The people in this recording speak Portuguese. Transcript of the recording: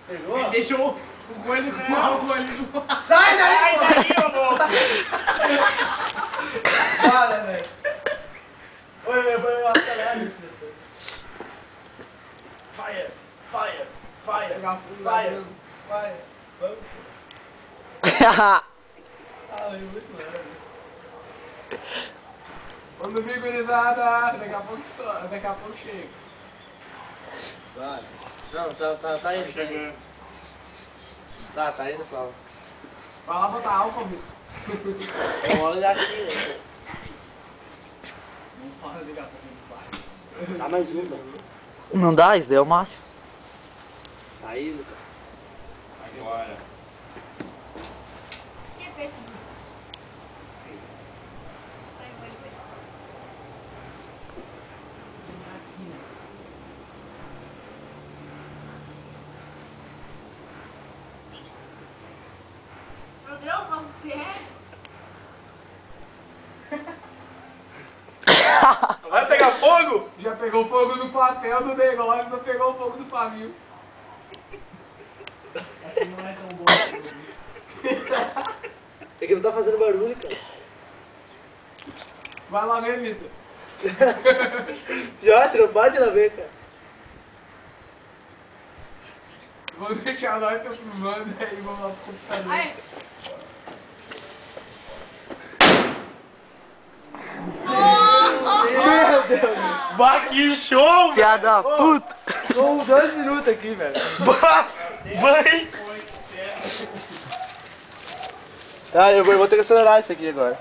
Pegou? Ele deixou o coisa com o álcool ali no... Sai daí! Sai daí, ô louco! Para, velho. Oi, eu vou acelerar isso depois. Fire, fire, fire, fire, fire. Vamos. Ah, eu muito leve. Quando vem gurizada, daqui a pouco estoura, daqui a pouco chega. Vai. Não, tá indo. Chegando. Tá indo, Paulo. Vai lá botar álcool, Vitor. Vamos olhar aqui, né? Não fala daqui a pouco, não vai. Dá mais um, mano. Não dá, isso daí é o máximo. Tá indo, cara. Agora. Que é feito? Sai, vai ver. Meu Deus, não pega. Vai pegar fogo? Já pegou fogo no papel do negócio, não pegou fogo no pavio. Aqui não é tão bom assim. É que não tá fazendo barulho, cara. Vai logo aí, Vitor. Já, você não pode lá ver, cara. Vou deixar nós tô filmando aí, vamos lá pro computador. Aí. Meu Deus. Bah, que show, velho! Piada puta. Ficou 2 minutos aqui, velho. Bah, vai! Tá, eu vou ter que acelerar isso aqui agora.